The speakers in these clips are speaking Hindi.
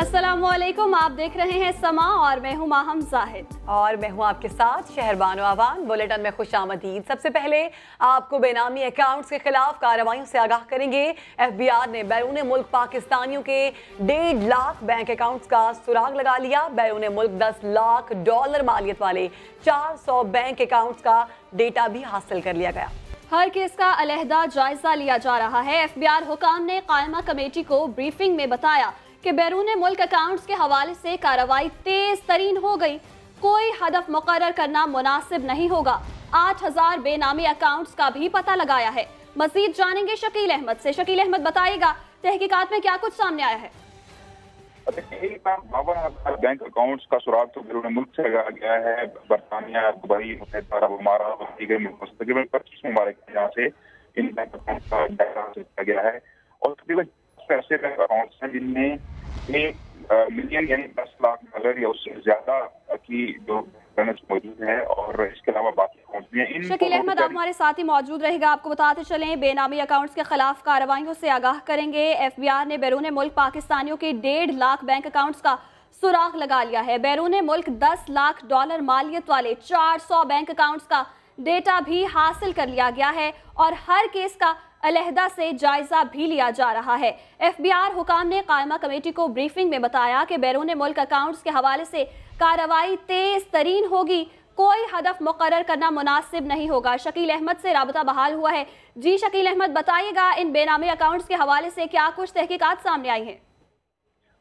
अस्सलामुअलैकुम, आप देख रहे हैं समा और मैं हूं माहम जाहिद और मैं हूं आपके साथ शहरबानो आवान। बुलेटिन में खुशामदीद। सबसे पहले आपको बेनामी अकाउंट्स के खिलाफ कार्रवाइयों से आगाह करेंगे। FBI ने बैरून मुल्क पाकिस्तानियों के 1.5 लाख बैंक अकाउंट्स का सुराग लगा लिया। बैरून मुल्क $10 लाख मालियत वाले 400 बैंक अकाउंट्स का डेटा भी हासिल कर लिया गया। हर केस का अलहदा जायजा लिया जा रहा है। FBI हुकाम ने कायमा कमेटी को ब्रीफिंग में बताया कि बैरून मुल्क अकाउंट्स के हवाले से कार्रवाई तेज तरीन हो गई। कोई हदफ मुकर्रर करना मुनासिब नहीं होगा। 8000 बेनामी अकाउंट्स का भी पता लगाया है। मजीद जानेंगे शकील अहमद से। शकील अहमद, बताइएगा तहकीकात में क्या कुछ सामने आया है? 52,000 बैंक अकाउंट्स का सुराग तो बैरून मुल्क से लगाया गया है। बरतानिया, दुबई, मुत्तहिदा अरब अमारात और दीगर मुल्कों से तकरीबन 25 ममालिक यहाँ से इन बैंक अकाउंट्स का डाटा किया गया है और तकरीबन ऐसे बैंक अकाउंट्स हैं जिनमें 1 मिलियन यानी $10 लाख या उससे ज्यादा की जो बैलेंस मौजूद है और इसके अलावा बाकी अकाउंट्स भी हैं। शकील अहमद, आप हमारे साथ ही मौजूद रहेगा। आपको बताते चलें, बेनामी अकाउंट्स के खिलाफ कार्रवाइयों से आगाह करेंगे। FBI ने बैरून मुल्क पाकिस्तानियों के 1.5 लाख बैंक अकाउंट्स का सुराग लगा लिया है। बैरून मुल्क $10 लाख मालियत वाले 400 बैंक अकाउंट्स का डेटा भी हासिल कर लिया गया है और हर केस का अलहदा से जायजा भी लिया जा रहा है। FBI हुकाम ने कायमा कमेटी को ब्रीफिंग में बताया कि बैरून मुल्क अकाउंट्स के हवाले से कार्रवाई तेज तरीन होगी। कोई हदफ मुकर्रर करना मुनासिब नहीं होगा। शकील अहमद से राबता बहाल हुआ है। जी शकील अहमद, बताइएगा इन बेनामी अकाउंट्स के हवाले से क्या कुछ तहकीकात सामने आई हैं?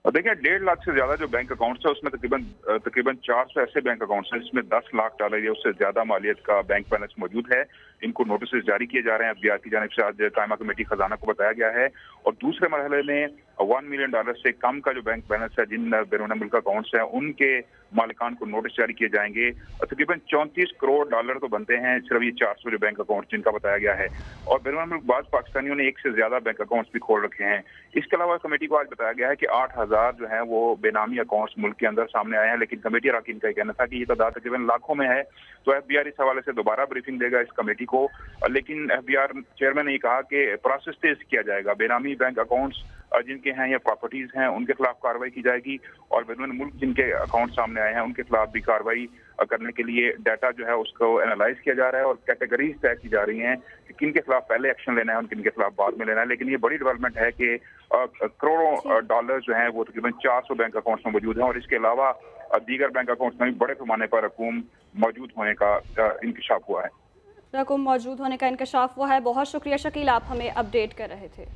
देखिए, 1.5 लाख से ज्यादा जो बैंक अकाउंट्स है उसमें तकरीबन 400 ऐसे बैंक अकाउंट्स हैं जिसमें $10 लाख या उससे ज्यादा मालियत का बैंक बैलेंस मौजूद है। इनको नोटिस जारी किए जा रहे हैं। FBI की जानिब से आज कायमा कमेटी खजाना को बताया गया है और दूसरे मरहले में $1 मिलियन से कम का जो बैंक बैलेंस है जिन बैरून मुल्क अकाउंट्स हैं उनके मालिकान को नोटिस जारी किए जाएंगे। तकरीबन $34 करोड़ तो बनते हैं सिर्फ ये 400 जो बैंक अकाउंट जिनका बताया गया है और बैरून मुल्क बाद पाकिस्तानियों ने 1 से ज्यादा बैंक अकाउंट्स भी खोल रखे हैं। इसके अलावा कमेटी को आज बताया गया है कि 8000 जो है वो बेनामी अकाउंट्स मुल्क के अंदर सामने आए हैं, लेकिन कमेटी अरकान का कहना था कि ये तादाद तकरीबन लाखों में है। तो FBI इस हवाले से दोबारा ब्रीफिंग देगा इस कमेटी को, लेकिन FBI चेयरमैन ने कहा कि प्रोसेस तेज किया जाएगा। बेनामी बैंक अकाउंट्स जिनके हैं या प्रॉपर्टीज हैं उनके खिलाफ कार्रवाई की जाएगी और बैरून मुल्क जिनके अकाउंट सामने आए हैं उनके खिलाफ भी कार्रवाई करने के लिए डाटा जो है उसको एनालाइज किया जा रहा है और कैटेगरीज तय की जा रही हैं कि किन के खिलाफ पहले एक्शन लेना है और किन के खिलाफ बाद में लेना है। लेकिन ये बड़ी डेवलपमेंट है कि करोड़ों डॉलर जो है वो तकरीबन 400 बैंक अकाउंट्स में मौजूद हैं और इसके अलावा दीगर बैंक अकाउंट्स में भी बड़े पैमाने पर रकूम मौजूद होने का इंकशाफ हुआ है। रकूम मौजूद होने का इंकशाफ हुआ है। बहुत शुक्रिया शकील, आप हमें अपडेट कर रहे थे।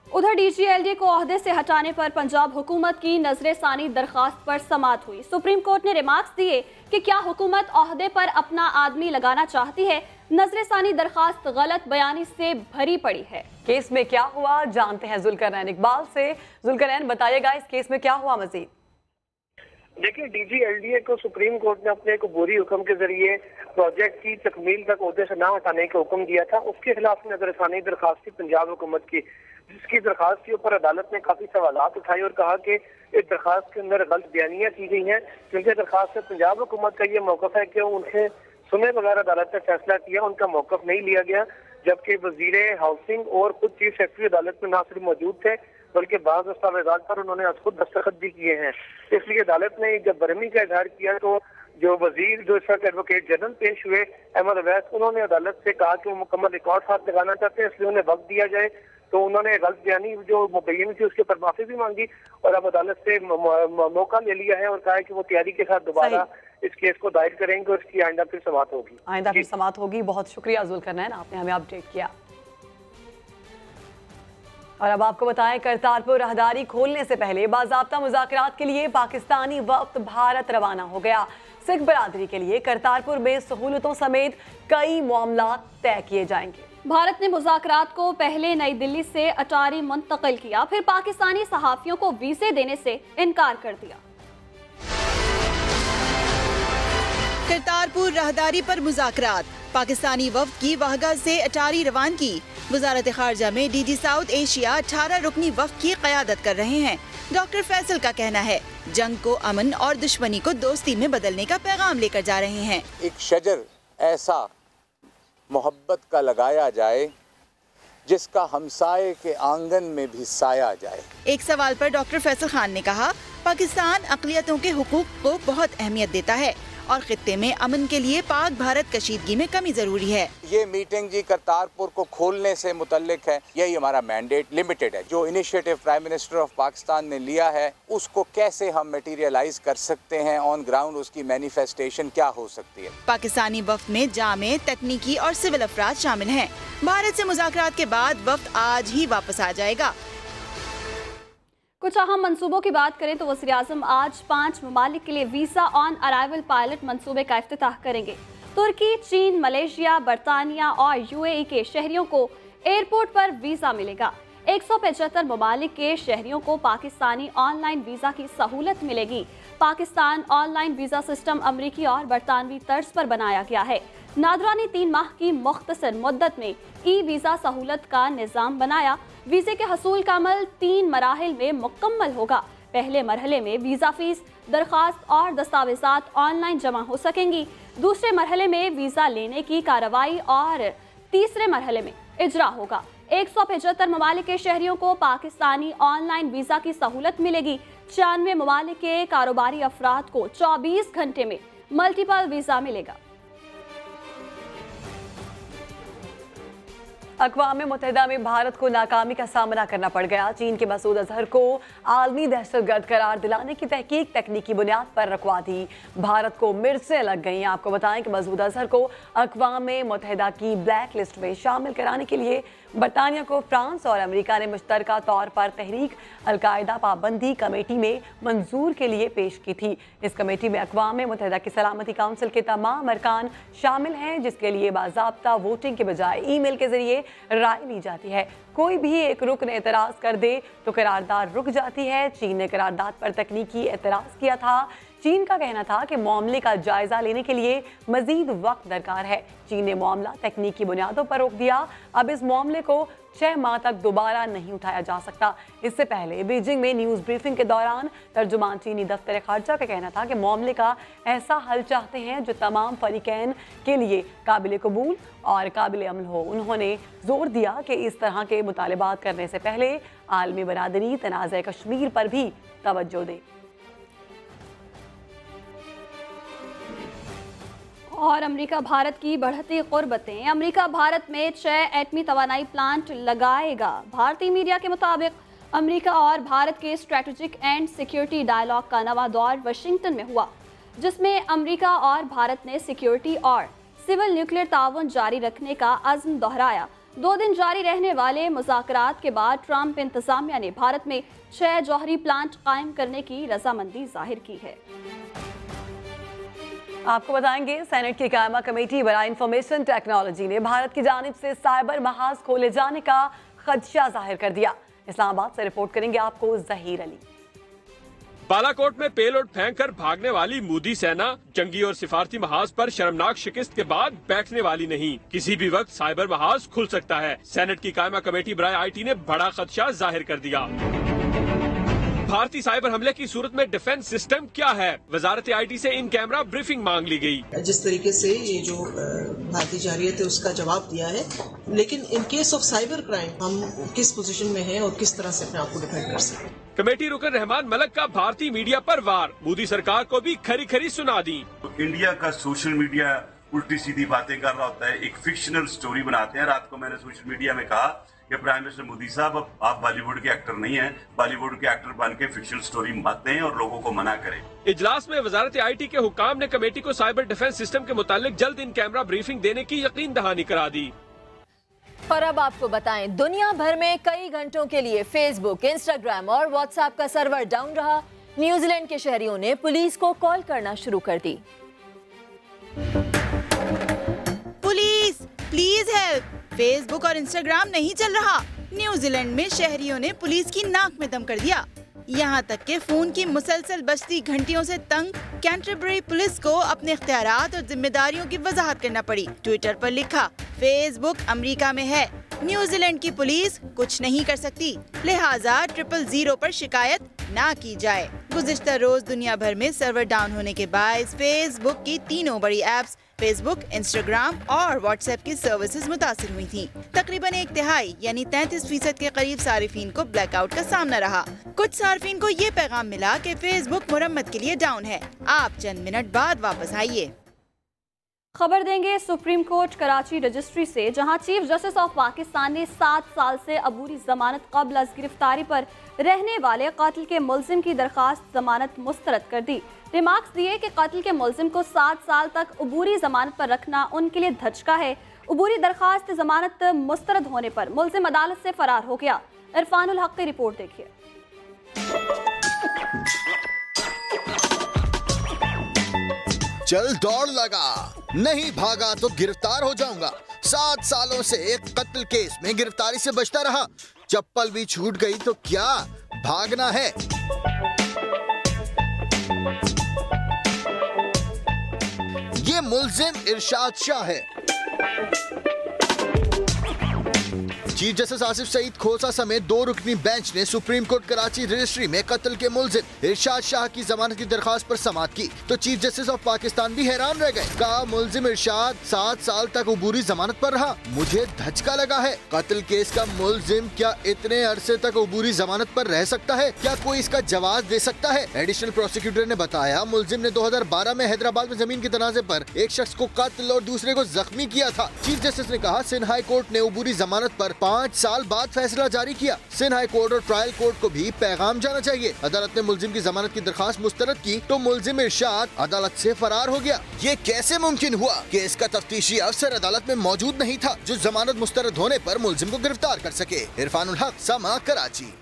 उधर DGLD को ओहदे से हटाने पर पंजाब हुकूमत की नजरसानी दरखास्त पर समाअत हुई। सुप्रीम कोर्ट ने रिमार्क्स दिए कि क्या हुकूमत ओहदे पर अपना आदमी लगाना चाहती है। नजरसानी दरखास्त गलत बयानी से भरी पड़ी है। केस में क्या हुआ जानते हैं जुल्करनैन इकबाल से। जुल्करनैन, बताइएगा इस केस में क्या हुआ मजीद? देखिए, DGLD को सुप्रीम कोर्ट ने अपने एक अबूरी हुक्म के जरिए प्रोजेक्ट की तकमील तक ओहदे से न हटाने का हुक्म दिया था। उसके खिलाफ नजरसानी दरखास्त थी पंजाब हुकूमत की, जिसकी दरखास्त के ऊपर अदालत ने काफी सवालात उठाए और कहा कि इस दरखास्त के अंदर गलत बयानियां की गई हैं। क्योंकि दरखास्त से पंजाब हुकूमत का ये मौकफ है कि उनसे सुने बगैर अदालत ने फैसला किया, उनका मौकफ नहीं लिया गया। जबकि वजीर हाउसिंग और खुद चीफ सेक्रेटरी अदालत में न सिर्फ मौजूद थे बल्कि बाज़ दस्तावेजात पर उन्होंने खुद दस्तखत भी किए हैं। इसलिए अदालत ने जब बरहमी का इजहार किया तो जो वजीर जो इस वक्त एडवोकेट जनरल पेश हुए अहमद अवैस, उन्होंने अदालत से कहा कि वो मुकम्मल रिकॉर्ड साथ लगाना चाहते हैं, इसलिए उन्हें वक्त दिया जाए। तो उन्होंने गलत बयानी जो मुबैन थी उसके ऊपर माफी भी मांगी और अब अदालत से मौका ले लिया है और कहा है कि वो तैयारी के साथ दोबारा इस केस को दायर करेंगे और इसकी आइंदा फिर समाअत होगी। आइंदा फिर समाअत होगी। बहुत शुक्रिया जुल्करनैन, आपने हमें अपडेट किया। और अब आपको बताएं, करतारपुर राहदारी खोलने से पहले बाज़ाब्ता मुज़ाकरात के लिए पाकिस्तानी वफ्द भारत रवाना हो गया। सिख बरादरी के लिए करतारपुर में सहूलतों समेत कई मामलात तय किए जाएंगे। भारत ने मुज़ाकरात को पहले नई दिल्ली से अटारी मुंतकिल किया, फिर पाकिस्तानी सहाफ़ियों को वीज़े देने से इनकार कर दिया। करतारपुर राहदारी पर मुज़ाकरात, पाकिस्तानी वफ्द की वाहगा से अटारी रवानगी। वजारत खारजा में DG साउथ एशिया 18 रुकनी वफ्द की क़यादत कर रहे हैं। डॉक्टर फैसल का कहना है जंग को अमन और दुश्मनी को दोस्ती में बदलने का पैगाम लेकर जा रहे हैं। एक शजर ऐसा मोहब्बत का लगाया जाए जिसका हमसाये के आंगन में भी साया जाए। एक सवाल पर डॉक्टर फैसल खान ने कहा, पाकिस्तान अक़लियतों के हुकूक को बहुत अहमियत देता है और खित्ते में अमन के लिए पाक भारत कशीदगी में कमी जरूरी है। ये मीटिंग जी करतारपुर को खोलने से मुतल्लिक है, यही हमारा मैंडेट लिमिटेड है। जो initiative prime minister of Pakistan ने लिया है उसको कैसे हम मटीरियलाइज कर सकते हैं ऑन ग्राउंड, उसकी मैनिफेस्टेशन क्या हो सकती है। पाकिस्तानी वफ्द में जामे, तकनीकी और सिविल अफराद शामिल हैं। भारत से मुज़ाकरात के बाद वफ्द आज ही वापस आ जाएगा। कुछ अहम मंसूबों की बात करें तो वज़ीर-ए-आज़म आज 5 ममालिक के लिए वीज़ा ऑन अराइवल पायलट मंसूबे का इफ्तिताह करेंगे। तुर्की, चीन, मलेशिया, बरतानिया और UAE के शहरियों को एयरपोर्ट पर वीज़ा मिलेगा। 175 ममालिक के शहरियों को पाकिस्तानी ऑनलाइन वीज़ा की सहूलत मिलेगी। पाकिस्तान ऑनलाइन वीज़ा सिस्टम अमरीकी और बरतानवी तर्ज पर बनाया गया है। नादरानी 3 माह की मुख्तसर मुद्दत में ई-वीज़ा सहूलत का निज़ाम बनाया। वीज़े के हसूल का अमल 3 मराहिल में मुकम्मल होगा। पहले मरहले में वीज़ा फीस, दरख्वास्त और दस्तावेज़ात ऑनलाइन जमा हो सकेंगी। दूसरे मरहले में वीज़ा लेने की कार्रवाई और तीसरे मरहले में इजरा होगा। 175 ममालिक के शहरियों को पाकिस्तानी ऑनलाइन वीज़ा की सहूलत मिलेगी। 96 ममालिक के कारोबारी अफराद को 24 घंटे में मल्टीपल वीज़ा मिलेगा। अक़वाम मुत्तहिदा में भारत को नाकामी का सामना करना पड़ गया। चीन के मसूद अजहर को आलमी दहशतगर्द करार दिलाने की तहकीक तकनीकी बुनियाद पर रुकवा दी। भारत को मिर्चें लग गई। आपको बताएं कि मसूद अजहर को अक़वाम मुत्तहिदा की ब्लैक लिस्ट में शामिल कराने के लिए बरतानिया को फ्रांस और अमेरिका ने मुश्तरका तौर पर तहरीक अल-कायदा पाबंदी कमेटी में मंजूर के लिए पेश की थी। इस कमेटी में अक़वाम मुत्तहिदा की सलामती काउंसिल के तमाम अरकान शामिल हैं, जिसके लिए बाज़ाब्ता वोटिंग के बजाय ईमेल के जरिए राय ली जाती है। कोई भी एक रुकन एतराज़ कर दे तो करारदाद रुक जाती है। चीन ने करारदाद पर तकनीकी एतराज़ किया था। चीन का कहना था कि मामले का जायजा लेने के लिए मजीद वक्त दरकार है। चीन ने मामला तकनीकी बुनियादों पर रोक दिया। अब इस मामले को 6 माह तक दोबारा नहीं उठाया जा सकता। इससे पहले बीजिंग में न्यूज़ ब्रीफिंग के दौरान तर्जुमान चीनी दफ्तर खारजा का कहना था कि मामले का ऐसा हल चाहते हैं जो तमाम फरीकैन के लिए काबिल कबूल और काबिल अमल हो। उन्होंने जोर दिया कि इस तरह के मुतालबात करने से पहले आलमी बरादरी तनाज़ कश्मीर पर भी तवज्जो दे। और अमेरिका भारत की बढ़ती क़ुर्बतें। अमेरिका भारत में 6 एटमी तवानाई प्लांट लगाएगा। भारतीय मीडिया के मुताबिक अमेरिका और भारत के स्ट्रेटेजिक एंड सिक्योरिटी डायलॉग का नवा दौर वाशिंगटन में हुआ, जिसमें अमेरिका और भारत ने सिक्योरिटी और सिविल न्यूक्लियर ताउन जारी रखने का अज़्म दोहराया। 2 दिन जारी रहने वाले मुज़ाकरात के बाद ट्रंप इंतज़ामिया ने भारत में 6 जौहरी प्लांट कायम करने की रजामंदी जाहिर की है। आपको बताएंगे, सेनेट की कायमा कमेटी बराए इंफॉर्मेशन टेक्नोलॉजी ने भारत की जानिब से साइबर महाज खोले जाने का खदशा जाहिर कर दिया। इस्लामाबाद से रिपोर्ट करेंगे आपको जहीर अली। बालाकोट में पेलोड फेंककर भागने वाली मोदी सेना जंगी और सिफारती महाज पर शर्मनाक शिकस्त के बाद बैठने वाली नहीं। किसी भी वक्त साइबर महाज खुल सकता है। सेनेट की कायमा कमेटी बराए IT ने बड़ा खदशा जाहिर कर दिया। भारतीय साइबर हमले की सूरत में डिफेंस सिस्टम क्या है? वजारत IT से इन कैमरा ब्रीफिंग मांग ली गई। जिस तरीके से ये जो भारतीय जारियत है उसका जवाब दिया है, लेकिन in case of cyber crime हम किस पोजीशन में हैं और किस तरह से अपने आप को डिफेंड कर सकते हैं। कमेटी रुकन रहमान मलक का भारतीय मीडिया पर वार। मोदी सरकार को भी खरी खरी सुना दी। इंडिया का सोशल मीडिया उल्टी सीधी बातें कर रहा होता है, एक फिक्शनल स्टोरी बनाते हैं। रात को मैंने सोशल मीडिया में कहा कि प्राइम मिनिस्टर मोदी साहब, अब आप बॉलीवुड के एक्टर नहीं हैं, बॉलीवुड के एक्टर बन के फिक्शनल स्टोरी मत दें और लोगों को मना करें। इजलास में वजारत IT के हुकाम ने कमेटी को साइबर डिफेंस सिस्टम के मुतालिक जल्द इन कैमरा ब्रीफिंग देने की यकीन दहानी करा दी। और अब आपको बताएं, दुनिया भर में कई घंटों के लिए फेसबुक, इंस्टाग्राम और व्हाट्सएप का सर्वर डाउन रहा। न्यूजीलैंड के शहरियों ने पुलिस को कॉल करना शुरू कर दी। पुलिस प्लीज हेल्प, फेसबुक और इंस्टाग्राम नहीं चल रहा। न्यूजीलैंड में शहरियों ने पुलिस की नाक में दम कर दिया। यहाँ तक के फोन की मुसलसल बजती घंटियों से तंग कैंटरबरी पुलिस को अपने इख्तियारात और जिम्मेदारियों की वजाहत करना पड़ी। ट्विटर पर लिखा, फेसबुक अमेरिका में है, न्यूजीलैंड की पुलिस कुछ नहीं कर सकती, लिहाजा 000 पर शिकायत ना की जाए। गुज़िश्ता रोज दुनिया भर में सर्वर डाउन होने के बायस फेसबुक की तीनों बड़ी एप्स फेसबुक, इंस्टाग्राम और व्हाट्सएप की सर्विसेज मुतासिर हुई थी। तकरीबन 1/3 यानी 33% के करीब सारिफीन को ब्लैकआउट का सामना रहा। कुछ सारिफीन को ये पैगाम मिला कि फेसबुक मुरम्मत के लिए डाउन है, आप चंद मिनट बाद वापस आइए। खबर देंगे सुप्रीम कोर्ट कराची रजिस्ट्री से, जहां चीफ जस्टिस ऑफ पाकिस्तान ने 7 साल से अबूरी जमानत कब्ल अज गिरफ्तारी पर रहने वाले कत्ल के मुलजिम की दरखास्त जमानत मुस्तरद कर दी। रिमार्क्स दिए कि कत्ल के मुलजिम को 7 साल तक अबूरी जमानत पर रखना उनके लिए धचका है। अबूरी दरखास्त जमानत मुस्तरद होने पर मुलजिम अदालत से फरार हो गया। इरफानुल हक की रिपोर्ट देखिए। चल दौड़ लगा, नहीं भागा तो गिरफ्तार हो जाऊंगा। 7 सालों से एक कत्ल केस में गिरफ्तारी से बचता रहा, चप्पल भी छूट गई तो क्या भागना है। ये मुलजिम इरशाद शाह है। चीफ जस्टिस आसिफ सईद खोसा समेत 2 रुकनी बेंच ने सुप्रीम कोर्ट कराची रजिस्ट्री में कत्ल के मुलजिम इरशाद शाह की जमानत की दरखास्त पर समाअत की तो चीफ जस्टिस ऑफ पाकिस्तान भी हैरान रह गए। कहा मुलजिम इरशाद 7 साल तक अबूरी जमानत पर रहा, मुझे धचका लगा है। कत्ल केस का मुलजिम क्या इतने अरसे तक अबूरी जमानत पर रह सकता है? क्या कोई इसका जवाब दे सकता है? एडिशनल प्रोसिक्यूटर ने बताया मुलजिम ने 2012 में हैदराबाद में जमीन के तनाजे पर एक शख्स को कत्ल और दूसरे को जख्मी किया था। चीफ जस्टिस ने कहा सिंध हाई कोर्ट ने अबूरी जमानत पर 5 साल बाद फैसला जारी किया। सिंध हाई कोर्ट और ट्रायल कोर्ट को भी पैगाम जाना चाहिए। अदालत ने मुलजिम की जमानत की दरखास्त मुस्तरद की तो मुलजिम इरशाद अदालत से फरार हो गया। ये कैसे मुमकिन हुआ कि इसका तफ्तीशी अफसर अदालत में मौजूद नहीं था जो जमानत मुस्तरद होने पर मुलजिम को गिरफ्तार कर सके। इरफानुल हक, समा, कराची।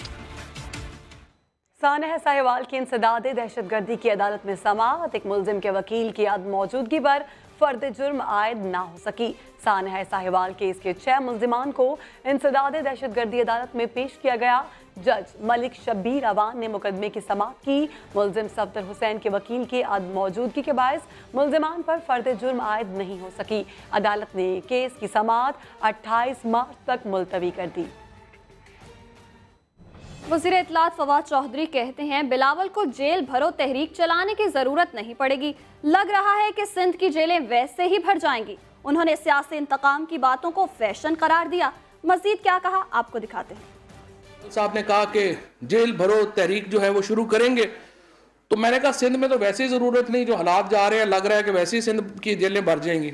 सानह साहिवाल की इंसदाद दहशतगर्दी की अदालत में समाअत। एक मुलजिम के वकील की मौजूदगी पर फर्द जुर्म आयद ना हो सकी। सानह साहिवाल केस के 6 मुलजिमान को इंसदाद दहशतगर्दी अदालत में पेश किया गया। जज मलिक शब्बीर अवान ने मुकदमे की समाअत की। मुलजिम सफदर हुसैन के वकील की मौजूदगी के बायस मुलजिमान पर फर्द जुर्म आयद नहीं हो सकी। अदालत ने केस की समाअत 28 मार्च तक मुलतवी कर दी। वज़ीर इत्तलात फवाद चौधरी कहते हैं बिलावल को जेल भरो तहरीक चलाने की जरूरत नहीं पड़ेगी। लग रहा है कि सिंध की जेलें वैसे ही भर जाएंगी। उन्होंने सियासी इंतकाम की बातों को फैशन करार दिया। मजीद क्या कहा आपको दिखाते हैं। साहब ने कहा कि जेल भरो तहरीक जो है वो शुरू करेंगे, तो मैंने कहा सिंध में तो वैसे ही जरूरत नहीं, जो हालात जा रहे हैं लग रहा है कि वैसे ही सिंध की जेलें भर जाएंगी।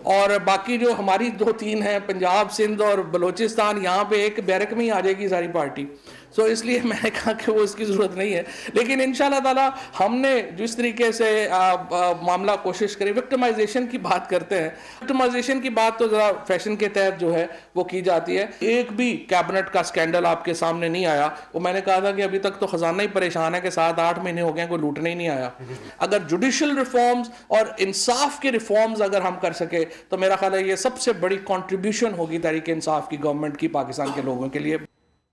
और बाकी जो हमारी 2-3 हैं, पंजाब, सिंध और बलोचिस्तान, यहाँ पे एक बैरक में ही आ जाएगी सारी पार्टी। सो इसलिए मैंने कहा कि वो इसकी ज़रूरत नहीं है। लेकिन इंशाल्लाह ताला हमने जिस तरीके से मामला कोशिश करी, विक्टिमाइजेशन की बात करते हैं, विक्टिमाइजेशन की बात तो ज़रा फैशन के तहत जो है वो की जाती है। एक भी कैबिनेट का स्कैंडल आपके सामने नहीं आया। वो मैंने कहा था कि अभी तक तो खजाना ही परेशान है कि 7-8 महीने हो गए कोई लूटने ही नहीं आया। अगर जुडिशल रिफॉर्म्स और इंसाफ के रिफॉर्म्स अगर हम कर सके तो मेरा ख्याल है ये सबसे बड़ी कॉन्ट्रीब्यूशन होगी तहरीक इंसाफ की गवर्नमेंट की पाकिस्तान के लोगों के लिए।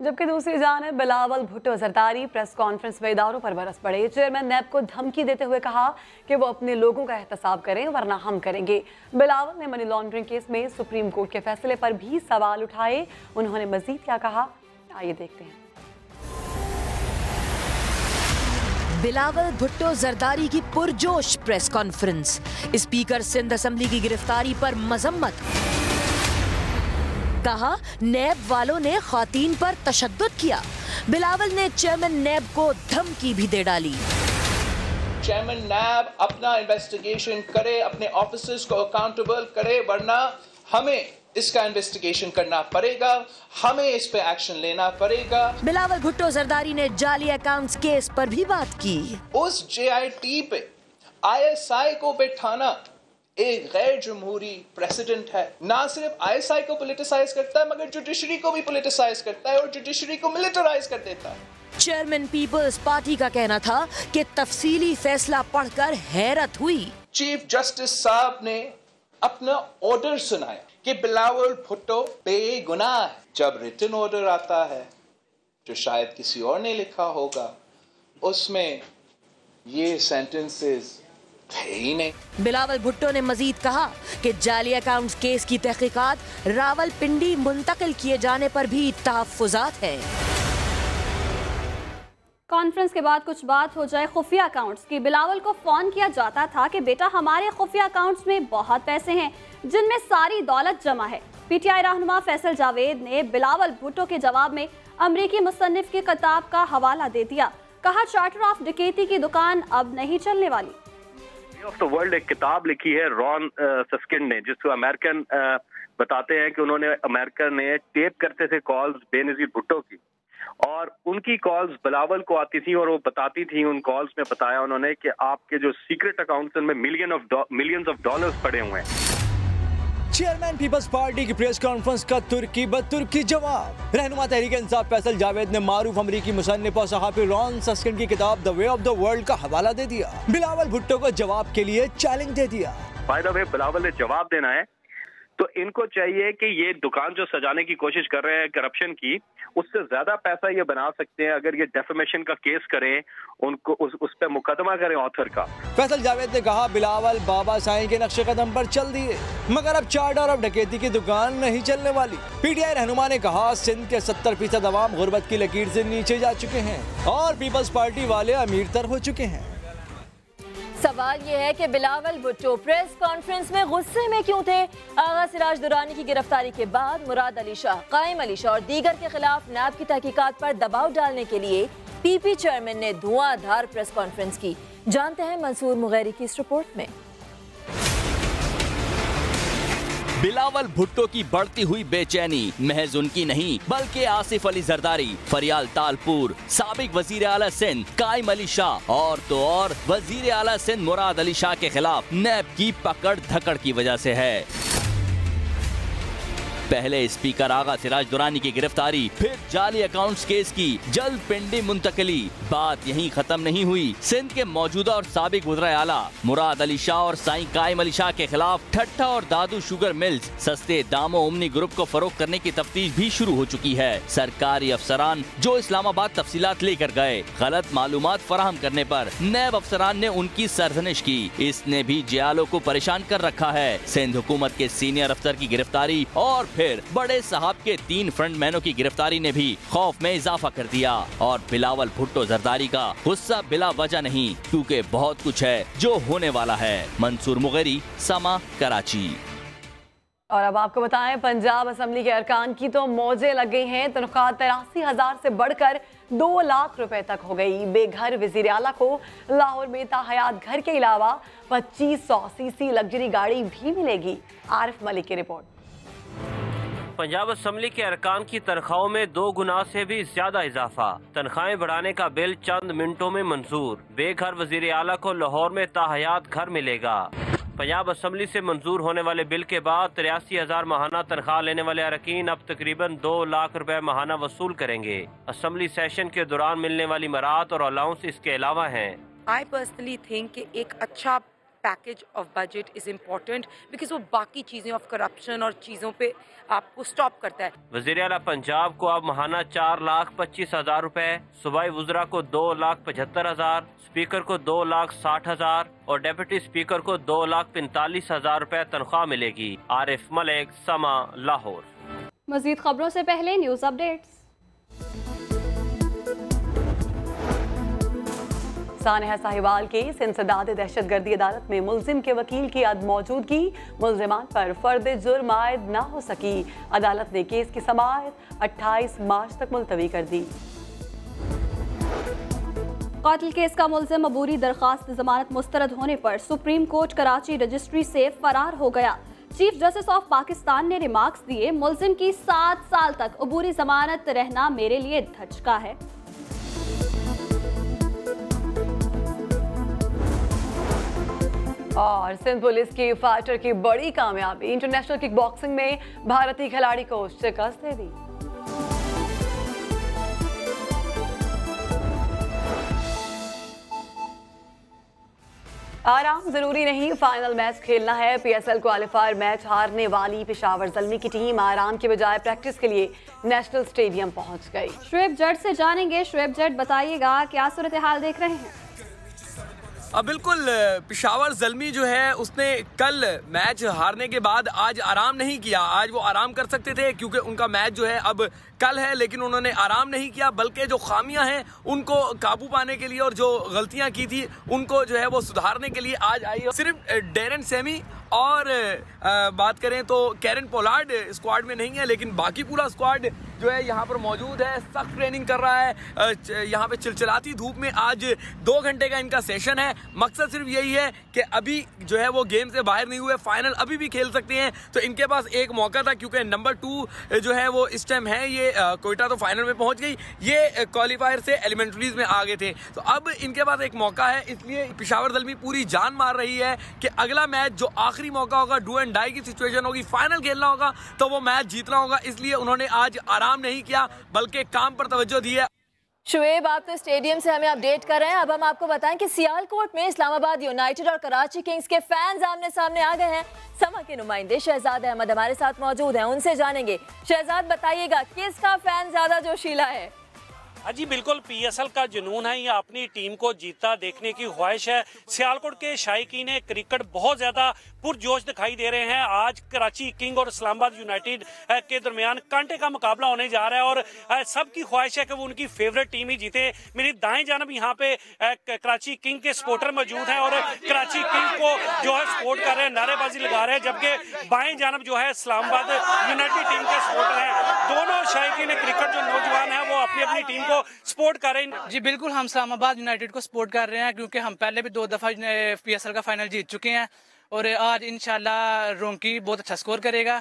जबकि दूसरी जानिब बिलावल भुट्टो जरदारी प्रेस कॉन्फ्रेंस में इदारों पर बरस पड़े। चेयरमैन नैब को धमकी देते हुए कहा कि वो अपने लोगों का एहतसाब करें वरना हम करेंगे। बिलावल ने मनी लॉन्ड्रिंग केस में सुप्रीम कोर्ट के फैसले पर भी सवाल उठाए। उन्होंने मजीद क्या कहा, आइए देखते हैं। बिलावल भुट्टो जरदारी की पुरजोश press conference. Speaker Sindh assembly की गिरफ्तारी पर मजम्मत। कहा नैब वालों ने खातीन पर तशद्दुद किया। बिलावल ने चेयरमैन नैब को धमकी भी दे डाली। चेयरमैन नैब अपना इन्वेस्टिगेशन करे, अपने ऑफिसर्स को अकाउंटेबल करे, वरना हमें इसका इन्वेस्टिगेशन करना पड़ेगा, हमें इस पे एक्शन लेना पड़ेगा। बिलावल भुट्टो जरदारी ने जाली अकाउंट्स केस पर भी बात की। उस JIT पे ISI को बैठाना एक गैर जमहूरी प्रेसिडेंट है। ना सिर्फ ISI को पॉलिटिसाइज करता है मगर जुडिशरी को भी पॉलिटिसाइज करता है और जुडिशरी को मिलिटराइज कर देता है। चेयरमैन पीपल्स पार्टी का कहना था कि तफसीली फैसला पढ़कर हैरत हुई। चीफ जस्टिस साहब ने अपना ऑर्डर सुनाया कि बिलावल भुट्टो बेगुनाह है। जब रिटन ऑर्डर आता है जो शायद किसी और ने लिखा होगा, उसमें ये सेंटेंसेस ही नहीं। बिलावल भुट्टो ने मजीद कहा कि जाली अकाउंट्स केस की तहकीकात रावलपिंडी मुंतकिल किए जाने पर भी तहफ्फुजात हैं। कॉन्फ्रेंस के बाद कुछ बात हो जाए खुफिया अकाउंट्स की। बिलावल को फोन किया जाता था कि बेटा हमारे खुफिया अकाउंट्स में बहुत पैसे हैं जिनमें सारी दौलत जमा है। पीटीआई रहनुमा फैसल जावेद ने बिलावल भुट्टो के जवाब में अमरीकी मुसन्निफ की किताब का हवाला दे दिया। कहा चार्टर ऑफ डकैती की दुकान अब नहीं चलने वाली। ऑफ द वर्ल्ड एक किताब लिखी है रॉन सस्किन ने, जिसको अमेरिकन बताते हैं कि उन्होंने अमेरिका ने टेप करते थे कॉल्स बेनजीर भुट्टो की, और उनकी कॉल्स बिलावल को आती थी और वो बताती थी। उन कॉल्स में बताया उन्होंने कि आपके जो सीक्रेट अकाउंट्स में मिलियंस ऑफ डॉलर्स पड़े हुए हैं। चेयरमैन पीपल्स पार्टी की प्रेस कॉन्फ्रेंस का तुर्की बतुर्की जवाब। रहनुमा तहरीक इंसाफ फैसल जावेद ने मारूफ अमरीकी मुसन्निफ और सहाफ़ी रॉन सस्किन की किताब the way of the world का हवाला दे दिया। बिलावल भुट्टो को जवाब के लिए चैलेंज दे दिया। बाय द वे बिलावल ने जवाब देना है तो इनको चाहिए कि ये दुकान जो सजाने की कोशिश कर रहे हैं करप्शन की, उससे ज्यादा पैसा ये बना सकते हैं अगर ये डेफेमेशन का केस करें, उनको उस पे मुकदमा करें ऑथर का। फैसल जावेद ने कहा बिलावल बाबा साईं के नक्शे कदम पर चल दिए, मगर अब चार्टर ऑफ डकैती की दुकान नहीं चलने वाली। पीटीआई रहनुमा ने कहा सिंध के 70% अवाम गुर्बत की लकीर से नीचे जा चुके हैं और पीपल्स पार्टी वाले अमीर तर हो चुके हैं। सवाल ये है कि बिलावल भुट्टो प्रेस कॉन्फ्रेंस में गुस्से में क्यों थे? आगा सिराज दुरानी की गिरफ्तारी के बाद मुराद अली शाह, कायम अली शाह और दीगर के खिलाफ नैब की तहकीकात पर दबाव डालने के लिए पीपी चेयरमैन ने धुआंधार प्रेस कॉन्फ्रेंस की। जानते हैं मंसूर मुगैरी की इस रिपोर्ट में। बिलावल भुट्टो की बढ़ती हुई बेचैनी महज उनकी नहीं बल्कि आसिफ अली जरदारी, फरियाल तालपुर, साबिक वजीर आला सिंध कायम अली शाह और तो और वजीर आला सिंध मुराद अली शाह के खिलाफ नैब की पकड़ धकड़ की वजह से है। पहले स्पीकर आगा सिराज दुरानी की गिरफ्तारी, फिर जाली अकाउंट्स केस की जल्द पिंडी मुंतकली। बात यहीं खत्म नहीं हुई। सिंध के मौजूदा और साबिक वज़ीर आला मुराद अली शाह और साईं कायम अली शाह के खिलाफ ठट्ठा और दादू शुगर मिल्स सस्ते दामों उमनी ग्रुप को फरोख्त करने की तफ्तीश भी शुरू हो चुकी है। सरकारी अफसरान जो इस्लामाबाद तफसीलात लेकर गए, गलत मालूमात फराहम करने पर नैब अफसरान ने उनकी सरजनिश की। इसने भी जियालों को परेशान कर रखा है। सिंध हुकूमत के सीनियर अफसर की गिरफ्तारी और फिर बड़े साहब के 3 फ्रंटमैनों की गिरफ्तारी ने भी खौफ में इजाफा कर दिया। और बिलावल भुट्टो जरदारी का गुस्सा बिला वजह नहीं, क्योंकि बहुत कुछ है जो होने वाला है। मंसूर मुगैरी, समा, कराची। और अब आपको बताएं पंजाब असम्बली के अरकान की तो मौजें लग गई हैं। तनख्वाह 83,000 से बढ़कर 2 लाख रुपए तक हो गई। बेघर वजीर आला को लाहौर में ताहयात घर के अलावा 2500 सीसी लग्जरी गाड़ी भी मिलेगी। आरिफ मलिक की रिपोर्ट। पंजाब असम्बली के अरकान की तनख्वाहों में 2 गुना से भी ज्यादा इजाफा। तनख्वाहें बढ़ाने का बिल चंद मिनटों में मंजूर। बेघर वजीर आला को लाहौर में ताहयात घर मिलेगा। पंजाब असम्बली से मंजूर होने वाले बिल के बाद 83,000 माहाना तनख्वाह लेने वाले अरकीन अब तकरीबन 2 लाख रुपए माहाना वसूल करेंगे। असम्बली सेशन के दौरान मिलने वाली मराहत और अलाउंस इसके अलावा हैं। आई पर्सनली थिंक कि एक अच्छा package of budget is important because वो बाकी चीज़ें ऑफ करप्शन और चीज़ों पे आपको स्टॉप करता है। वज़ीर आला पंजाब को अब माहाना 4,25,000 रुपए, सूबाई वुज़रा को 2,75,000, स्पीकर को 2,60,000 और डेप्यूटी स्पीकर को 2,45,000 रुपए तनख्वाह मिलेगी। आरिफ मलिक, समा, लाहौर। मजीद खबरों से पहले न्यूज अपडेट्स। सानेहा साहिवाल के इंसदाद दहशतगर्दी अदालत में मुल्जिम के वकील की मौजूदगी, मुल्जिमान पर फर्द जुर्म आयद न हो सकी। अदालत ने केस की समाअत 28 मार्च तक मुलतवी कर दी। कातिल केस का मुल्जिम अबूरी दरखास्त जमानत मुस्तरद होने पर सुप्रीम कोर्ट कराची रजिस्ट्री से फरार हो गया। चीफ जस्टिस ऑफ पाकिस्तान ने रिमार्क्स दिए, मुल्जिम की 7 साल तक अबूरी जमानत रहना मेरे लिए धचका है। और सिंध पुलिस की फाइटर की बड़ी कामयाबी, इंटरनेशनल किक बॉक्सिंग में भारतीय खिलाड़ी को शिकस्त दे दी। आराम जरूरी नहीं, फाइनल मैच खेलना है। PSL क्वालिफायर मैच हारने वाली पेशावर ज़ल्मी की टीम आराम के बजाय प्रैक्टिस के लिए नेशनल स्टेडियम पहुंच गई। शुएब जट से जानेंगे। शुएब जट, बताइएगा क्या सूरत हाल देख रहे हैं? बिल्कुल, पेशावर ज़ल्मी जो है उसने कल मैच हारने के बाद आज आराम नहीं किया। आज वो आराम कर सकते थे क्योंकि उनका मैच जो है अब कल है, लेकिन उन्होंने आराम नहीं किया, बल्कि जो खामियां हैं उनको काबू पाने के लिए और जो गलतियां की थी उनको जो है वो सुधारने के लिए आज आई। सिर्फ डेरन सेमी और बात करें तो कैरन पोलार्ड स्क्वाड में नहीं है, लेकिन बाकी पूरा स्क्वाड जो है यहाँ पर मौजूद है, सख्त ट्रेनिंग कर रहा है। यहाँ पे चिलचिलाती धूप में आज 2 घंटे का इनका सेशन है। मकसद सिर्फ यही है कि अभी जो है वो गेम से बाहर नहीं हुए, फाइनल अभी भी खेल सकते हैं। तो इनके पास एक मौका था क्योंकि नंबर 2 जो है वो इस टाइम है, ये कोयटा तो फाइनल में पहुंच गई, ये क्वालिफायर से एलिमेंट्रीज में आ गए थे। तो अब इनके पास एक मौका है, इसलिए पेशावर ज़ल्मी पूरी जान मार रही है कि अगला मैच जो आखिरी मौका होगा, डू एंड डाई की सिचुएशन होगी, फाइनल खेलना होगा, तो वो मैच जीतना होगा। इसलिए उन्होंने आज आराम नहीं किया बल्कि काम पर तवज्जो दी है। शुएब, आप तो स्टेडियम से हमें अपडेट कर रहे हैं। अब हम आपको बताएं कि सियालकोट में इस्लामाबाद यूनाइटेड और कराची किंग्स के फैंस आमने सामने आ गए हैं। समा के नुमाइंदे शहजाद अहमद हमारे साथ मौजूद हैं, उनसे जानेंगे। शहजाद, बताइएगा किसका फैन ज्यादा जोशीला है? जी बिल्कुल, PSL का जुनून है, ये अपनी टीम को जीतता देखने की ख्वाहिश है। सियालकोट के शायकीन क्रिकेट बहुत ज़्यादा पुरजोश दिखाई दे रहे हैं। आज कराची किंग और इस्लामाबाद यूनाइटेड के दरमियान कांटे का मुकाबला होने जा रहा है और सबकी ख्वाहिश है कि वो उनकी फेवरेट टीम ही जीते। मेरी दाएं जानब यहाँ पे कराची किंग के सपोर्टर मौजूद हैं और कराची किंग को जो है सपोर्ट कर रहे हैं, नारेबाजी लगा रहे हैं, जबकि बाएं जानब जो है इस्लामाबाद यूनाइटेड टीम के सपोर्टर हैं। दोनों शायकीन क्रिकेट जो नौजवान हैं वो अपनी अपनी टीम को सपोर्ट कर रहे हैं। जी बिल्कुल, हम इस्लामाबाद यूनाइटेड को सपोर्ट कर रहे हैं क्योंकि हम पहले भी 2 दफा PSL का फाइनल जीत चुके हैं और आज इंशाल्लाह रोंकी बहुत अच्छा स्कोर करेगा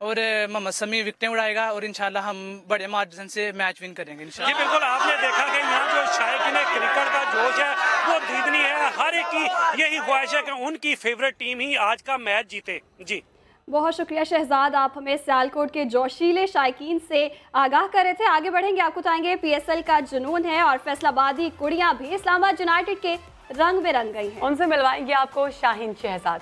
और मोहम्मद समी विकेटें उड़ाएगा और इंशाल्लाह हम बड़े मार्जिन से मैच विन करेंगे इंशाल्लाह। जी बिल्कुल, आपने देखा कि यहाँ जो शायकीन क्रिकेट का जोश है वो दीदनी है, हर एक की यही ख्वाहिश है कि उनकी फेवरेट टीम ही आज का मैच जीते। जी बहुत शुक्रिया शहजाद, आप हमें सियालकोट के जोशीले शायकीन से आगाह कर रहे थे। आगे बढ़ेंगे, आपको बताएंगे PSL का जुनून है और फैसलाबादी कुड़ियां भी इस्लामाबाद यूनाइटेड के रंग में रंग गई हैं। उनसे मिलवाएंगे आपको शाहीन शहजाद।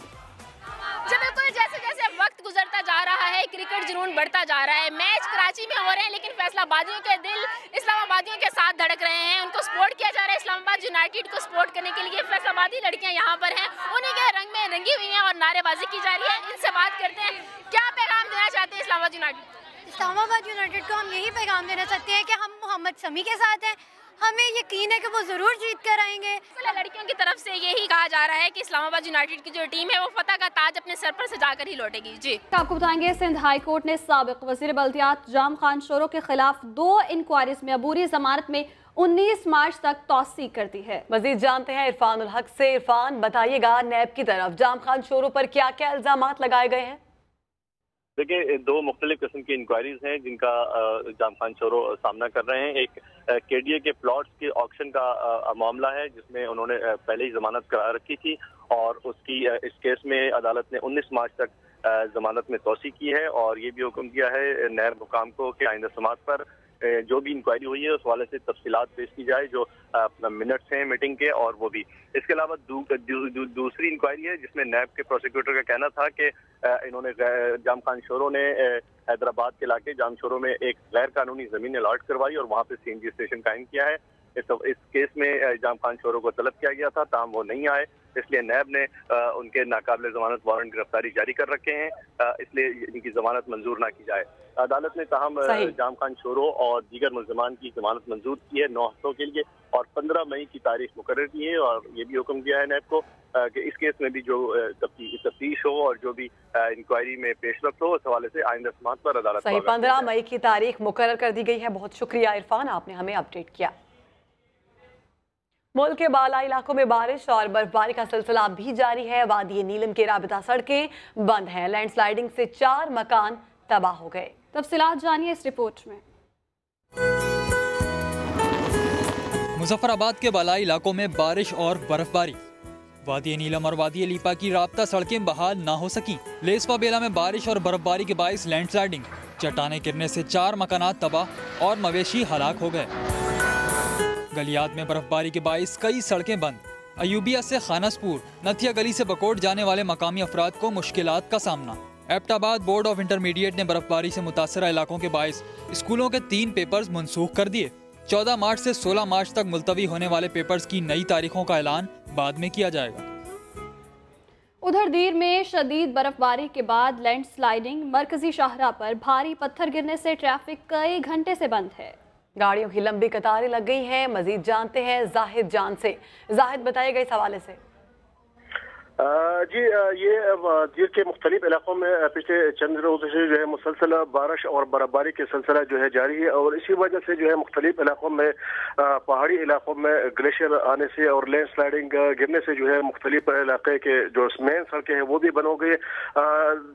जी बिल्कुल, जैसे जैसे वक्त गुजरता जा रहा है क्रिकेट जुनून बढ़ता जा रहा है। मैच कराची में हो रहे हैं लेकिन फैसलाबादियों के दिल इस्लामाबादियों के साथ धड़क रहे हैं। उनको सपोर्ट किया जा रहा है। इस्लामाबाद यूनाइटेड को सपोर्ट करने के लिए फैसलाबादी लड़कियां यहाँ पर हैं, उन्हीं के रंग में रंगी हुई हैं और नारेबाजी की जा रही है। इनसे बात करते हैं, क्या पैगाम देना चाहते हैं इस्लामाबाद यूनाइटेड? इस्लामाबाद यूनाइटेड को हम यही पैगाम देना चाहते हैं कि हम मोहम्मद समी के साथ हैं, हमें यकीन है कि वो जरूर जीत कर आएंगे। लड़कियों की तरफ से यही कहा जा रहा है कि इस्लामाबाद यूनाइटेड की जो टीम है वो फतह का ताज अपने सर पर सजाकर ही लौटेगी। जी आपको बताएंगे, सिंध हाई कोर्ट ने साबिक वजीर बल्दियात जाम खान शोरो के खिलाफ 2 इंक्वायरीज में अबूरी जमानत में 19 मार्च तक तौसी कर दी है। मजीद जानते हैं इरफान उल हक से। इरफान, बताइएगा नैब की तरफ जाम खान शोरो पर क्या क्या इल्जामात लगाए गए हैं? देखिए, 2 मुख्तलिफ किस्म की इंक्वायरीज हैं जिनका जाम खान शोरो सामना कर रहे हैं। एक KDA के प्लॉट्स के ऑक्शन का मामला है जिसमें उन्होंने पहले ही जमानत करा रखी थी और उसकी इस केस में अदालत ने 19 मार्च तक जमानत में तोसी की है और ये भी हुक्म दिया है नैब हुकाम को कि आइंदा समात पर जो भी इंक्वायरी हुई है उस हवाले से तफसीलात पेश की जाए, जो मिनट्स हैं मीटिंग के और वो भी। इसके अलावा दूसरी इंक्वायरी है जिसमें नैब के प्रोसिक्यूटर का कहना था कि इन्होंने जाम खान शोरो ने हैदराबाद के इलाके जाम शोरो में एक गैर कानूनी जमीन अलॉट करवाई और वहाँ पे CNG स्टेशन कायम किया है। इस केस में जाम खान शोरो को तलब किया गया था, ताहम वो नहीं आए, इसलिए नैब ने उनके नाकाबिल जमानत वारंट गिरफ्तारी जारी कर रखे हैं, इसलिए इनकी जमानत मंजूर ना की जाए। अदालत ने ताहम जाम खान शोरो और दीगर मुल्ज़िमान की जमानत मंजूर की है 9 हफ्तों के लिए और 15 मई की तारीख मुकर्रर की है और ये भी हुक्म दिया है नैब को कि इस केस में भी जो तफ्तीश हो और जो भी इंक्वायरी में पेशरफ्त हो उस हवाले से आइंदा समात पर अदालत 15 मई की तारीख मुकर्रर कर दी गई है। बहुत शुक्रिया इरफान, आपने हमें अपडेट किया। मुल्क के बाला इलाकों में बारिश और बर्फबारी का सिलसिला भी जारी है। वादी नीलम के राबिता सड़कें बंद हैं। लैंडस्लाइडिंग से 4 मकान तबाह हो गए। तफसीलात जानिए इस रिपोर्ट में। मुजफ्फराबाद के बालाई इलाकों में बारिश और बर्फबारी। वादी नीलम और वादी लीपा की राब्ता सड़कें बहाल ना हो सकी। लेसवा बेला में बारिश और बर्फबारी के बाइस लैंडस्लाइडिंग, चट्टाने गिरने से 4 मकानात तबाह और मवेशी हलाक हो गए। गलियात में बर्फबारी के बाइस कई सड़कें बंद। अयूबिया से खानसपुर, नथिया गली से बकोट जाने वाले मकामी अफराद को मुश्किलात का सामना। एबटाबाद बोर्ड ऑफ इंटरमीडिएट ने बर्फबारी से मुतासरा इलाकों के बाइस स्कूलों के 3 पेपर्स मनसूख कर दिए। 14 मार्च से 16 मार्च तक मुलतवी होने वाले पेपर्स की नई तारीखों का ऐलान बाद में किया जाएगा। उधर दीर में शदीद बर्फबारी के बाद लैंडस्लाइडिंग, मरकजी शाहराह पर भारी पत्थर गिरने से ट्रैफिक कई घंटे से बंद है। गाड़ियों की लंबी कतारें लग गई हैं। मजीद जानते हैं जाहिद जान से। जाहिद, बताइएगा इस हवाले से। जी, ये दीर के मुख्तलिफ इलाकों में पिछले चंद रोज़ से जो है मुसलसल बारिश और बर्फबारी के सिलसिला जो है जारी है और इसी वजह से जो है मुख्तलिफ इलाकों में पहाड़ी इलाकों में ग्लेशियर आने से और लैंड स्लाइडिंग गिरने से जो है मुख्तलिफ इलाके के जो मेन सड़कें हैं वो भी बंद हो गई।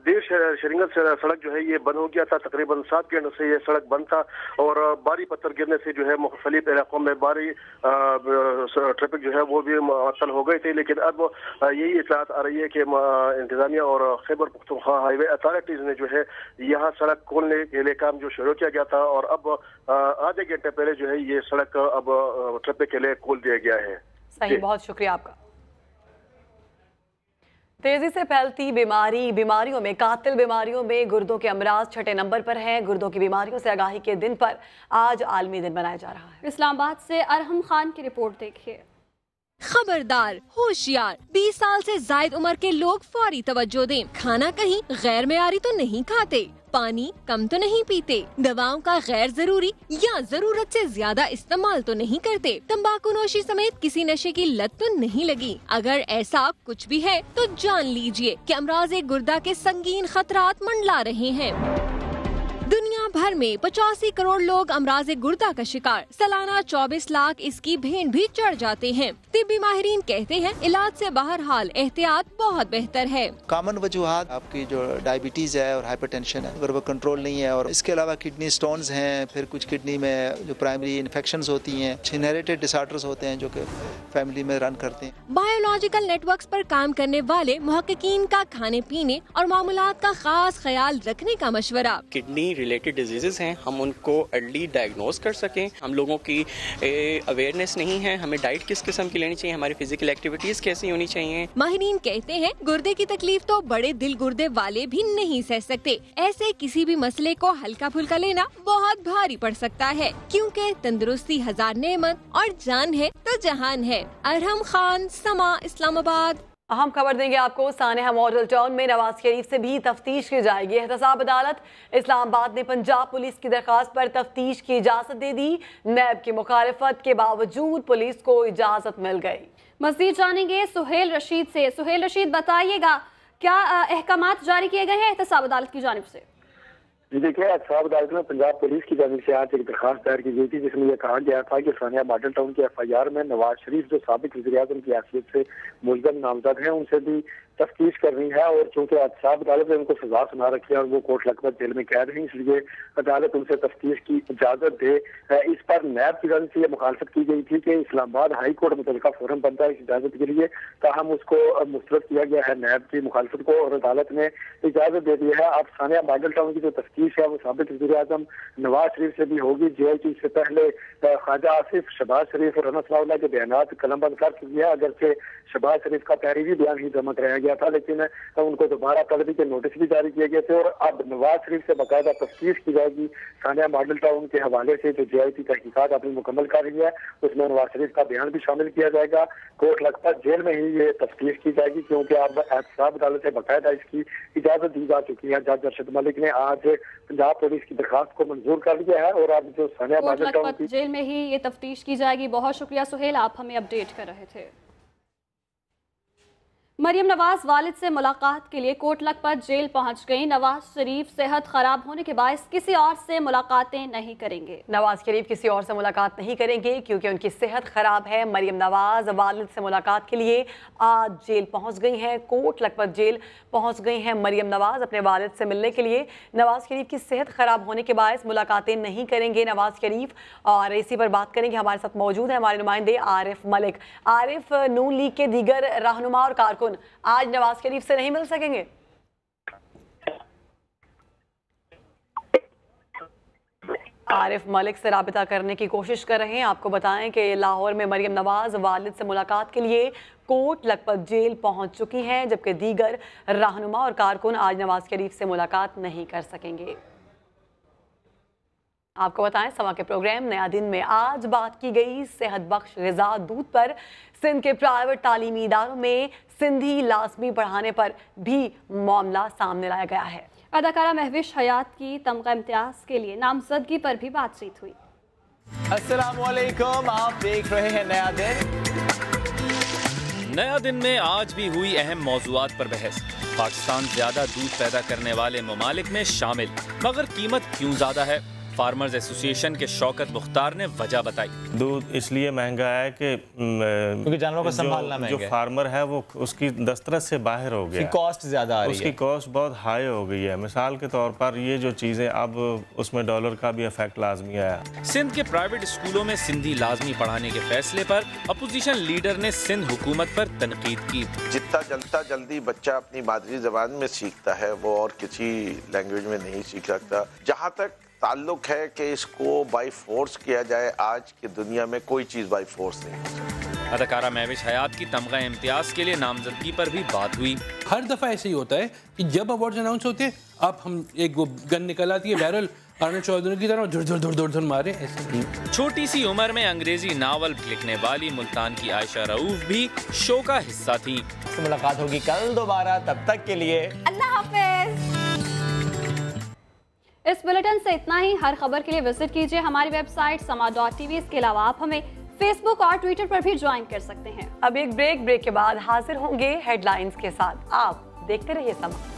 दीर शरिंगत सड़क जो है ये बंद हो गया था, तकरीबन 7 घंटों से ये सड़क बंद था और भारी पत्थर गिरने से जो है मुख्तलिफ इलाकों में भारी ट्रैफिक जो है वो भी मुअत्तल हो गई थी। लेकिन अब यही आ रही है कि इंतजामिया और खैबर पख्तूनख्वा हाईवे अथॉरिटीज ने जो है यहाँ सड़क खोलने के लिए काम जो शुरू किया गया था और अब आधे घंटे पहले जो है ये सड़क अब ट्रैफिक के लिए खोल दिया गया है। सही, बहुत शुक्रिया आपका। तेजी से फैलती बीमारियों में कातिल बीमारियों में गुर्दों के अमराज छठे नंबर पर हैं। गुर्दों की बीमारियों से आगाही के दिन पर आज आलमी दिन मनाया जा रहा है। इस्लामाबाद से अरहम खान की रिपोर्ट देखिए। खबरदार, होशियार, 20 साल से जायद उम्र के लोग फौरी तवज्जो दें। खाना कहीं गैर मेयारी तो नहीं खाते, पानी कम तो नहीं पीते, दवाओं का गैर जरूरी या जरूरत से ज्यादा इस्तेमाल तो नहीं करते, तंबाकू नोशी समेत किसी नशे की लत तो नहीं लगी। अगर ऐसा कुछ भी है तो जान लीजिए कि अमराज़े गुर्दा के संगीन खतरात मंडला रहे हैं। दुनिया भर में 85 करोड़ लोग अमराज़े गुर्दा का शिकार, सालाना 24 लाख इसकी भेंट भी चढ़ जाते हैं। तिब्बी माहिरीन कहते हैं इलाज से बहरहाल एहतियात बहुत बेहतर है। कॉमन वजूहात आपकी जो डायबिटीज है और हाइपरटेंशन है अगर वो कंट्रोल नहीं है और इसके अलावा किडनी स्टोन्स हैं, फिर कुछ किडनी में जो प्राइमरी इन्फेक्शंस होती हैं, इनहेरिटेड डिसऑर्डर्स होते हैं जो कि फैमिली में रन करते हैं। बायोलॉजिकल नेटवर्क्स पर काम करने वाले मुहक्किकीन का खाने पीने और मामूलात का खास ख्याल रखने का मशवरा। किडनी रिलेटेड डिजीजेस हैं, हम उनको अर्ली डायग्नोज कर सकें। हम लोगों की अवेयरनेस नहीं है, हमें डाइट किस किस्म की लेनी चाहिए, हमारी फिजिकल एक्टिविटीज कैसी होनी चाहिए। माहिरीन कहते हैं गुर्दे की तकलीफ तो बड़े दिल गुर्दे वाले भी नहीं सह सकते। ऐसे किसी भी मसले को हल्का फुल्का लेना बहुत भारी पड़ सकता है, क्योंकि तंदुरुस्ती हजार नेमत और जान है तो जहान है। अरहम खान, समा, इस्लामाबाद। अहम खबर देंगे आपको। सानेहा मॉडल टाउन में नवाज शरीफ से भी तफ्तीश की जाएगी। एहतसाब अदालत इस्लामाबाद ने पंजाब पुलिस की दरखास्त पर तफ्तीश की इजाजत दे दी। नैब की मुखालिफत के बावजूद पुलिस को इजाजत मिल गई। मज़ीद जानेंगे सुहेल रशीद से। सुहेल रशीद, बताइएगा क्या अहकामात जारी किए गए हैं एहतसाब अदालत की जानिब से? जी देखिए, एहतसाब अदालत में पंजाब पुलिस की जानिब से आज एक दरखास्त दायर की गई थी जिसमें यह कहा गया था कि सानिया मॉडल टाउन के FIR में नवाज शरीफ जो साबिक वज़ीर-ए-आज़म की हैसियत से मुल्ज़म नामजद हैं उनसे भी तफ्तीश करनी है और चूंकि एहतसाब अदालत ने उनको सजा सुना रखी है और वो कोट लखपत जेल में कैद हैं, इसलिए अदालत उनसे तफ्तीश की इजाजत दे। इस पर नैब की जानिब से यह मुखालफत की गई थी कि इस्लामाबाद हाई कोर्ट मुतल्लिका फोरम बनता है इस इजाजत के लिए, ताहम उसको मुस्तरद किया गया है नैब की मुखालफत को और अदालत ने इजाजत दे दी है। अब सानिया मॉडल टाउन की जो तफ्तीश है वो साबिक वज़ीर-ए-आज़म नवाज शरीफ से भी होगी। JIT से पहले ख्वाजा आसिफ, शहबाज शरीफ और अनस राउला के बयानात कलमबंद कर चुकी है। अगरचे शहबाज शरीफ का तहरीरी बयान ही जमा कराया गया था, लेकिन उनको दोबारा तलबी के नोटिस भी जारी किए गए थे और अब नवाज शरीफ से बाकायदा तफ्तीश की जाएगी सानिया मॉडल टाउन के हवाले से। जो JIT तहकीकात अपनी मुकम्मल कर रही है उसमें नवाज शरीफ का बयान भी शामिल किया जाएगा। कोट लखपत जेल में ही ये तफ्तीश की जाएगी क्योंकि अब एहतसाब अदालत से बाकायदा इसकी इजाजत दी जा चुकी है। जज अरशद मलिक ने आज पंजाब पुलिस की दरखास्त को मंजूर कर लिया है और अब जो सानिया मॉडल टाउन की जेल में ही ये तफ्तीश की जाएगी। बहुत शुक्रिया सुहेल, आप हमें अपडेट कर रहे थे। मरियम नवाज वालिद से मुलाकात के लिए कोट लखपत जेल पहुंच गई। नवाज शरीफ सेहत खराब होने के बायस किसी और से मुलाकातें नहीं करेंगे। नवाज शरीफ किसी और से मुलाकात नहीं करेंगे क्योंकि उनकी सेहत खराब है। मरियम नवाज वालिद से मुलाकात के लिए आज जेल पहुंच गई हैं, कोट लखपत जेल पहुंच गई हैं मरियम नवाज अपने वालिद से मिलने के लिए। नवाज शरीफ की सेहत खराब होने के बायस मुलाकातें नहीं करेंगे नवाज शरीफ। और इसी पर बात करेंगे, हमारे साथ मौजूद है हमारे नुमाइंदे आरिफ मलिक। आरिफ, नून लीग के दीगर रहनुमा और कारकुन आज नवाज शरीफ से नहीं मिल सकेंगे? आरिफ मलिक से राबिता करने की कोशिश कर रहे हैं। आपको बताएं कि लाहौर में मरियम नवाज वालिद से मुलाकात के लिए कोट लखपत जेल पहुंच चुकी हैं, जबकि दीगर रहनुमा और कारकुन आज नवाज शरीफ से मुलाकात नहीं कर सकेंगे। आपको बताएं समा के प्रोग्राम नया दिन में आज बात की गई सेहत बख्श ग़िज़ा दूध पर। सिंध के प्राइवेट तालीमी इदारों में सिंधी लाजमी पढ़ाने पर भी मामला सामने लाया गया है। अदाकारा महविश हयात की तमगा इम्तियाज के लिए नामजदगी पर भी बातचीत हुई। अस्सलाम वालेकुम, आप देख रहे हैं नया दिन। नया दिन में आज भी हुई अहम मौज़ूआत पर बहस। पाकिस्तान ज्यादा दूध पैदा करने वाले ममालिक में शामिल, मगर कीमत क्यों ज्यादा है? फार्मर्स एसोसिएशन के शौकत मुख्तार ने वजह बताई। दूध इसलिए महंगा है कि क्योंकि जानवरों को संभालना महंगा है। जो फार्मर है वो उसकी दस्तरस से बाहर हो गया, कॉस्ट ज्यादा आ रही है, उसकी कॉस्ट बहुत हाई हो गई है। मिसाल के तौर पर ये जो चीजें, अब उसमें डॉलर का भी इफेक्ट लाजमी आया। सिंध के प्राइवेट स्कूलों में सिंधी लाजमी पढ़ाने के फैसले पर अपोजिशन लीडर ने सिंध हुकूमत पर तनकीद की। जितना जल्दी बच्चा अपनी मादरी जबान में सीखता है वो और किसी लैंग्वेज में नहीं सीख सकता। जहाँ तक ताल्लुक है कि इसको बाई फोर्स किया जाए, आज की दुनिया में कोई चीज़ बाई फोर्स नहीं हो सकती। अदाकारा महविश हयात की तमगा इम्तियाज के लिए नामजदगी पर भी बात हुई। हर दफ़ा ऐसे ही होता है कि जब अवार्ड अनाउंस होते हैं, अब हम एक वो गन निकल आती है बैरल, अर्नल्ड चौधरी की तरह धुर मारे ऐसे। छोटी सी उम्र में अंग्रेजी नावल लिखने वाली मुल्तान की आयशा रऊफ भी शो का हिस्सा थी। मुलाकात होगी कल दोबारा, तब तक के लिए अल्लाह हाफिज। इस बुलेटिन से इतना ही। हर खबर के लिए विजिट कीजिए हमारी वेबसाइट sama.tv। इसके अलावा आप हमें फेसबुक और ट्विटर पर भी ज्वाइन कर सकते हैं। अब एक ब्रेक के बाद हाजिर होंगे हेडलाइंस के साथ। आप देखते रहिए समा।